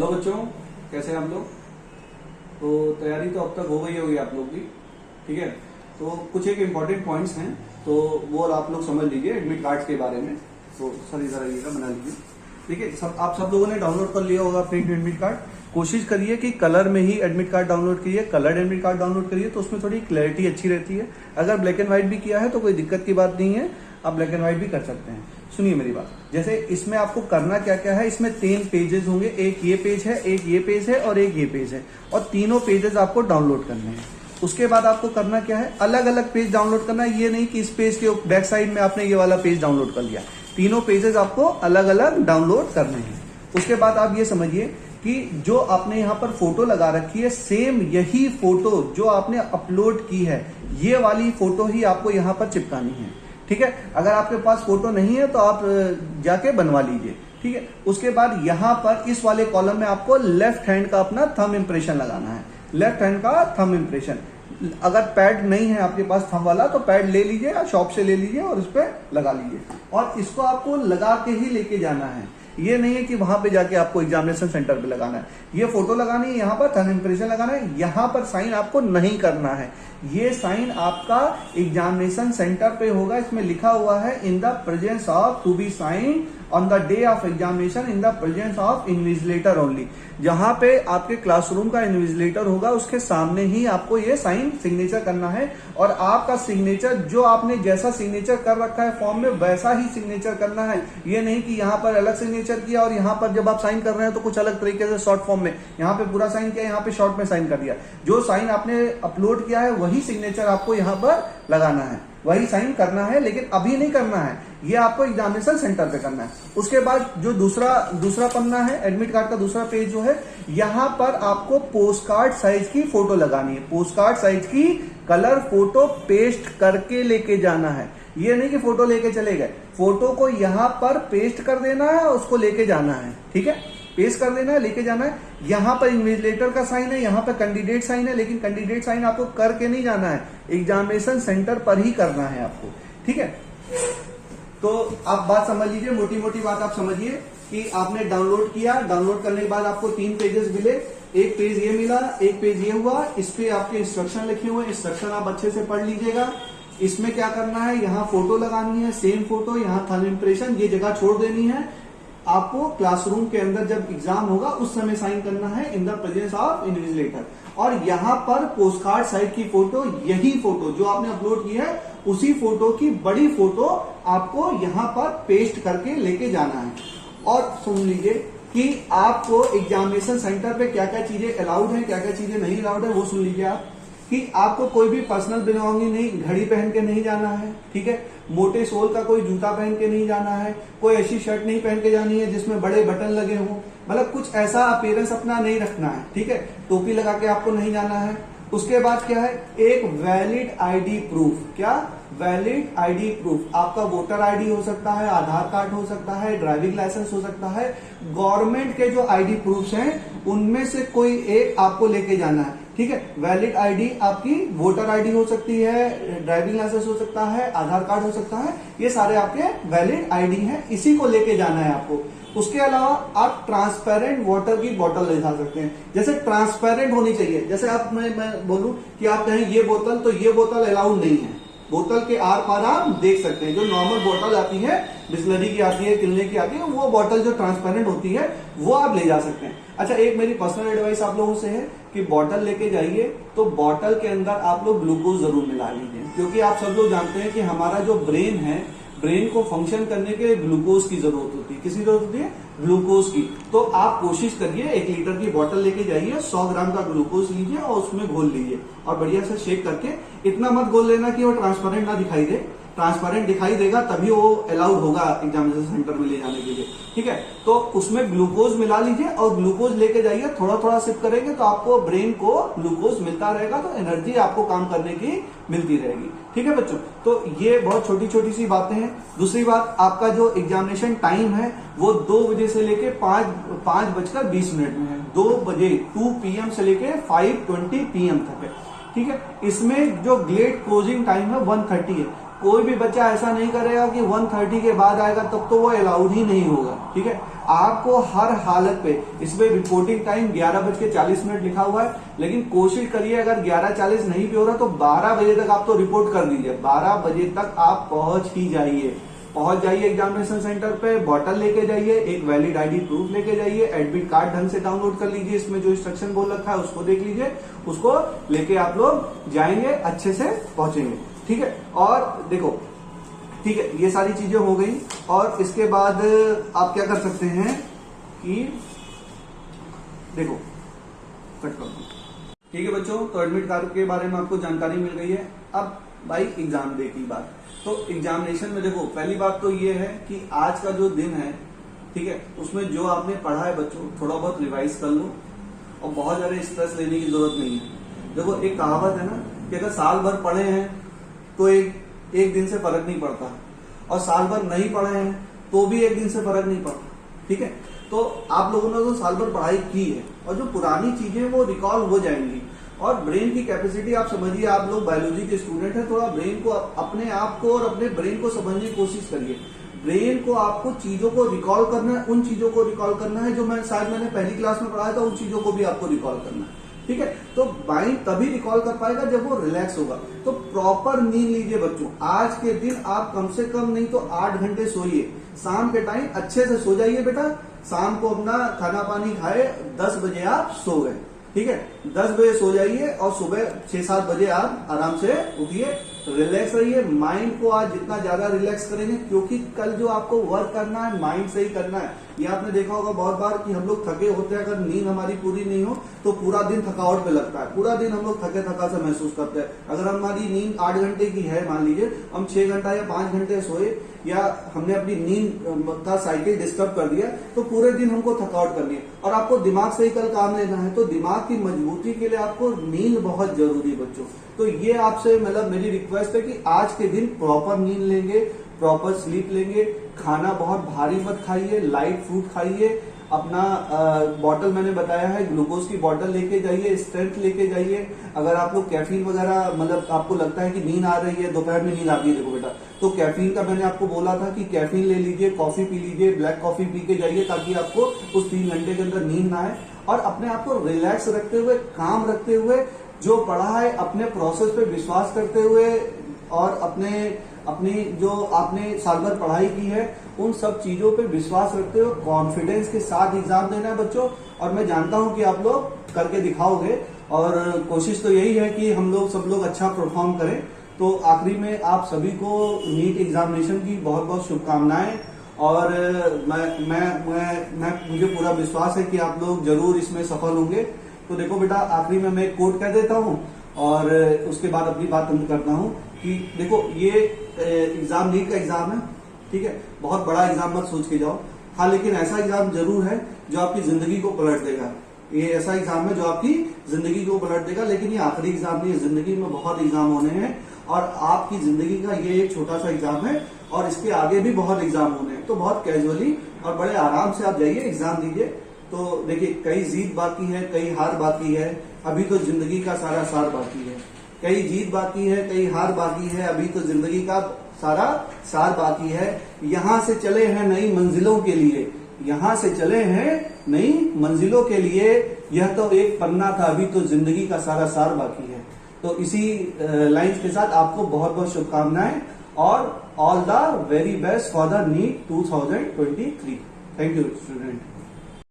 Hello बच्चों, कैसे हैं आप लोग। तो तैयारी तो अब तक हो गई होगी आप लोग की, ठीक है। तो कुछ एक इम्पॉर्टेंट पॉइंट्स हैं, तो वो आप लोग समझ लीजिए एडमिट कार्ड्स के बारे में। तो सर इधर आइएगा, बना लीजिए, ठीक है। सब आप सब लोगों ने डाउनलोड कर लिया होगा प्रिंट एडमिट कार्ड। कोशिश करिए कि कलर में ही एडमिट कार्ड डाउनलोड करिए, कलर्ड एडमिट कार्ड डाउनलोड करिए, तो उसमें थोड़ी क्लैरिटी अच्छी रहती है। अगर ब्लैक एंड व्हाइट भी किया है तो कोई दिक्कत की बात नहीं है, आप ब्लैक एंड व्हाइट भी कर सकते हैं। सुनिए मेरी बात, जैसे इसमें आपको करना क्या क्या है, इसमें 3 पेजेस होंगे, एक ये पेज है, एक ये पेज है और एक ये पेज है, और तीनों पेजेस आपको डाउनलोड करने हैं। उसके बाद आपको करना क्या है, अलग अलग पेज डाउनलोड करना है। ये नहीं कि इस पेज के बैक साइड में आपने ये वाला पेज डाउनलोड कर लिया, तीनों पेजेस आपको अलग अलग डाउनलोड करने हैं। उसके बाद आप ये समझिए कि जो आपने यहाँ पर फोटो लगा रखी है, सेम यही फोटो जो आपने अपलोड की है, ये वाली फोटो ही आपको यहाँ पर चिपकानी है, ठीक है। अगर आपके पास फोटो नहीं है तो आप जाके बनवा लीजिए, ठीक है। उसके बाद यहाँ पर इस वाले कॉलम में आपको लेफ्ट हैंड का अपना थंब इंप्रेशन लगाना है, लेफ्ट हैंड का थंब इंप्रेशन। अगर पैड नहीं है आपके पास थंब वाला तो पैड ले लीजिए या शॉप से ले लीजिए और उस पर लगा लीजिए, और इसको आपको लगा के ही लेके जाना है। ये नहीं है कि वहां पे जाके आपको एग्जामिनेशन सेंटर पे लगाना है, ये फोटो लगानी है, यहाँ पर थंब इंप्रेशन लगाना है, यहाँ पर साइन आपको नहीं करना है। ये साइन आपका एग्जामिनेशन सेंटर पे होगा। इसमें लिखा हुआ है in the presence of to be sign on the day of examination in the presence of invigilator only. जहां पे आपके क्लासरूम का इन्विजिलेटर होगा उसके सामने ही आपको ये साइन सिग्नेचर करना है, और आपका सिग्नेचर जो आपने जैसा सिग्नेचर कर रखा है फॉर्म में वैसा ही सिग्नेचर करना है। ये नहीं कि यहाँ पर अलग सिग्नेचर किया और यहाँ पर जब आप साइन कर रहे हैं तो कुछ अलग तरीके से शॉर्ट फॉर्म में, यहाँ पे पूरा साइन किया, यहाँ पे शॉर्ट में साइन कर दिया। जो साइन आपने अपलोड किया है वही सिग्नेचर आपको यहाँ पर लगाना है, वही साइन करना है, लेकिन अभी नहीं करना है, ये आपको एग्जामिनेशन सेंटर पे करना है। उसके बाद जो दूसरा पन्ना है एडमिट कार्ड का, दूसरा पेज जो है, यहाँ पर आपको पोस्ट कार्ड साइज की फोटो लगानी है। पोस्ट कार्ड साइज की कलर फोटो पेस्ट करके लेके जाना है। ये नहीं कि फोटो लेके चले गए, फोटो को यहाँ पर पेस्ट कर देना है, उसको लेके जाना है, ठीक है। पेस्ट कर देना है, लेके जाना है। यहाँ पर इन्विजिलेटर का साइन है, यहाँ पर कैंडिडेट साइन है, लेकिन कैंडिडेट साइन आपको करके नहीं जाना है, एग्जामिनेशन सेंटर पर ही करना है आपको, ठीक है। तो आप बात समझ लीजिए, मोटी मोटी बात आप समझिए कि आपने डाउनलोड किया, डाउनलोड करने के बाद आपको 3 पेजेस मिले, एक पेज ये मिला, एक पेज ये हुआ। इस पे आपके इंस्ट्रक्शन लिखे हुए, इंस्ट्रक्शन आप अच्छे से पढ़ लीजिएगा। इसमें क्या करना है, यहाँ फोटो लगानी है, सेम फोटो, यहाँ थंब इंप्रेशन, ये जगह छोड़ देनी है। आपको क्लासरूम के अंदर जब एग्जाम होगा उस समय साइन करना है in the presence of invigilator, और यहाँ पर पोस्ट कार्ड साइज की फोटो, यही फोटो जो आपने अपलोड की है उसी फोटो की बड़ी फोटो आपको यहाँ पर पेस्ट करके लेके जाना है। और सुन लीजिए कि आपको एग्जामिनेशन सेंटर पे क्या क्या चीजें अलाउड है, क्या क्या चीजें नहीं अलाउड है, वो सुन लीजिए आप। कि आपको कोई भी पर्सनल बिलोंगिंग नहीं, घड़ी पहन के नहीं जाना है, ठीक है। मोटे सोल का कोई जूता पहन के नहीं जाना है, कोई ऐसी शर्ट नहीं पहन के जानी है जिसमें बड़े बटन लगे हों, मतलब कुछ ऐसा अपीयरेंस अपना नहीं रखना है, ठीक है। टोपी लगा के आपको नहीं जाना है। उसके बाद क्या है, एक वैलिड आईडी प्रूफ। क्या वैलिड आईडी प्रूफ? आपका वोटर आईडी हो सकता है, आधार कार्ड हो सकता है, ड्राइविंग लाइसेंस हो सकता है। गवर्नमेंट के जो आईडी प्रूफ्स हैं उनमें से कोई एक आपको लेके जाना है, ठीक है। वैलिड आईडी आपकी वोटर आईडी हो सकती है, ड्राइविंग लाइसेंस हो सकता है, आधार कार्ड हो सकता है, ये सारे आपके वैलिड आईडी हैं, इसी को लेके जाना है आपको। उसके अलावा आप ट्रांसपेरेंट वाटर की बोतल ले जा सकते हैं, जैसे ट्रांसपेरेंट होनी चाहिए। जैसे आप मैं बोलूं कि आप कहें ये बोतल, तो ये बोतल अलाउड नहीं है, बोतल के आर पार आप देख सकते हैं। जो नॉर्मल बोतल आती है, बिस्लरी की आती है, किलने की आती है, वो बोतल जो ट्रांसपेरेंट होती है वो आप ले जा सकते हैं। अच्छा, एक मेरी पर्सनल एडवाइस आप लोगों से है कि बोतल लेके जाइए तो बोतल के अंदर आप लोग ग्लूकोज जरूर मिला लीजिए, क्योंकि आप सब लोग जानते हैं कि हमारा जो ब्रेन है, ब्रेन को फंक्शन करने के लिए ग्लूकोज की जरूरत होती है। किसकी जरूरत होती है? ग्लूकोज की। तो आप कोशिश करिए 1 लीटर की बोतल लेके जाइए, 100 ग्राम का ग्लूकोज लीजिए और उसमें घोल लीजिए, और बढ़िया से शेक करके, इतना मत घोल लेना कि वो ट्रांसपेरेंट ना दिखाई दे। ट्रांसपेरेंट दिखाई देगा तभी वो अलाउड होगा एग्जामिनेशन सेंटर में ले जाने के लिए, ठीक है। तो उसमें ग्लूकोज मिला लीजिए और ग्लूकोज लेके जाइए, थोड़ा थोड़ा सिप करेंगे तो आपको ब्रेन को ग्लूकोज मिलता रहेगा, तो एनर्जी आपको काम करने की मिलती रहेगी, ठीक है बच्चों। तो ये बहुत छोटी छोटी सी बातें हैं। दूसरी बात, आपका जो एग्जामिनेशन टाइम है वो 2 बजे से लेके 5:20 में है। 2 बजे 2 PM से लेके 5:20 PM तक है, ठीक है। इसमें जो गेट क्लोजिंग टाइम है 1:30 है। कोई भी बच्चा ऐसा नहीं करेगा कि 1:30 के बाद आएगा तब तो वो अलाउड ही नहीं होगा, ठीक है। आपको हर हालत पे, इसमें रिपोर्टिंग टाइम 11:40 लिखा हुआ है, लेकिन कोशिश करिए अगर 11:40 नहीं भी हो रहा तो 12 बजे तक आप तो रिपोर्ट कर दीजिए। 12 बजे तक आप पहुंच जाइए एग्जामिनेशन सेंटर पे। बॉटल लेके जाइए, एक वैलिड आईडी प्रूफ लेके जाइए, एडमिट कार्ड ढंग से डाउनलोड कर लीजिए, इसमें जो इंस्ट्रक्शन बोल रखा है उसको देख लीजिए, उसको लेके आप लोग जाएंगे, अच्छे से पहुंचेंगे। ठीक है, और देखो ठीक है, ये सारी चीजें हो गई। और इसके बाद आप क्या कर सकते हैं कि देखो कट कर दो। ठीक है बच्चों, तो एडमिट कार्ड के बारे में आपको जानकारी मिल गई है। अब भाई एग्जाम डे की बात, तो एग्जामिनेशन में देखो पहली बात तो ये है कि आज का जो दिन है, ठीक है, उसमें जो आपने पढ़ा है बच्चों थोड़ा बहुत रिवाइज कर लो और बहुत ज्यादा स्ट्रेस लेने की जरूरत नहीं है। देखो एक कहावत है ना कि अगर साल भर पढ़े हैं तो एक दिन से फर्क नहीं पड़ता, और साल भर नहीं पढ़े हैं तो भी एक दिन से फर्क नहीं पड़ता। ठीक है, तो आप लोगों ने तो साल भर पढ़ाई की है और जो पुरानी चीजें वो रिकॉल हो जाएंगी। और ब्रेन की कैपेसिटी आप समझिए, आप लोग बायोलॉजी के स्टूडेंट हैं, थोड़ा ब्रेन को अपने आप को और अपने ब्रेन को समझने की कोशिश करिए। ब्रेन को आपको चीजों को रिकॉल करना है, उन चीजों को रिकॉल करना है जो मैंने पहली क्लास में पढ़ाया था, उन चीजों को भी आपको रिकॉल करना है। ठीक है, तो माइंड तभी रिकॉल कर पाएगा जब वो रिलैक्स होगा। तो प्रॉपर नींद लीजिए बच्चों। आज के दिन आप कम से कम नहीं तो 8 घंटे सोइए। शाम के टाइम अच्छे से सो जाइए बेटा। शाम को अपना खाना पानी खाए, 10 बजे आप सो गए। ठीक है, 10 बजे सो जाइए और सुबह 6-7 बजे आप आराम से उठिए, रिलैक्स रहिए। माइंड को आज जितना ज्यादा रिलैक्स करेंगे, क्योंकि कल जो आपको वर्क करना है माइंड से ही करना है। ये आपने देखा होगा बहुत बार कि हम लोग थके होते हैं, अगर नींद हमारी पूरी नहीं हो तो पूरा दिन थकावट पे लगता है, पूरा दिन हम लोग थके थका से महसूस करते हैं। अगर हमारी नींद 8 घंटे की है, मान लीजिए हम 6 घंटा या 5 घंटे सोए, या हमने अपनी नींद का साइकिल डिस्टर्ब कर दिया, तो पूरे दिन हमको थकावट करनी है। और आपको दिमाग से ही कल काम लेना है, तो दिमाग की मजबूती के लिए आपको नींद बहुत जरूरी है बच्चों। तो ये आपसे मतलब मेरी रिक्वेस्ट है कि आज के दिन प्रॉपर नींद लेंगे, प्रॉपर स्लीप लेंगे। खाना बहुत भारी मत खाइए, लाइट फ्रूट खाइए। अपना बॉटल मैंने बताया है, ग्लूकोज की बॉटल लेके जाइए, स्ट्रेंथ लेके जाइए। अगर आप लोग कैफीन वगैरह मतलब आपको लगता है कि नींद आ रही है, दोपहर में नींद आती है, देखो बेटा, तो कैफीन का मैंने आपको बोला था कि कैफीन ले लीजिए, कॉफी पी लीजिए, ब्लैक कॉफी पी के जाइए, ताकि आपको उस 3 घंटे के अंदर नींद ना आए। और अपने आप को रिलैक्स रखते हुए, काम रखते हुए, जो पढ़ा है अपने प्रोसेस पे विश्वास करते हुए, और अपनी जो आपने साल भर पढ़ाई की है उन सब चीजों पे विश्वास रखते हुए कॉन्फिडेंस के साथ एग्जाम देना है बच्चों। और मैं जानता हूं कि आप लोग करके दिखाओगे, और कोशिश तो यही है कि हम लोग सब लोग अच्छा परफॉर्म करें। तो आखिरी में आप सभी को नीट एग्जामिनेशन की बहुत बहुत शुभकामनाएं। और मुझे पूरा विश्वास है कि आप लोग जरूर इसमें सफल होंगे। तो देखो बेटा, आखिरी में मैं एक कोट कह देता हूं और उसके बाद अपनी बात अंत करता हूं कि देखो ये एग्जाम नीट का एग्जाम है, ठीक है, बहुत बड़ा एग्जाम मत सोच के जाओ। हाँ, लेकिन ऐसा एग्जाम जरूर है जो आपकी जिंदगी को पलट देगा। ये ऐसा एग्जाम है जो आपकी जिंदगी को पलट देगा। लेकिन ये आखिरी एग्जाम नहीं है, जिंदगी में बहुत एग्जाम होने हैं, और आपकी जिंदगी का ये एक छोटा सा एग्जाम है, और इसके आगे भी बहुत एग्जाम होने हैं। तो बहुत कैजुअली और बड़े आराम से आप जाइए, एग्जाम दीजिए। तो देखिए, कई जीत बाकी है, कई हार बाकी है, अभी तो जिंदगी का सारा सार बाकी है। कई जीत बाकी है, कई हार बाकी है, अभी तो जिंदगी का सारा सार बाकी है। यहाँ से चले हैं नई मंजिलों के लिए, यहाँ से चले हैं नई मंजिलों के लिए, यह तो एक पन्ना था, अभी तो जिंदगी का सारा सार बाकी है। तो इसी लाइन्स के साथ आपको बहुत बहुत शुभकामनाएं, और all the very best for the NEET 2023। Thank you student.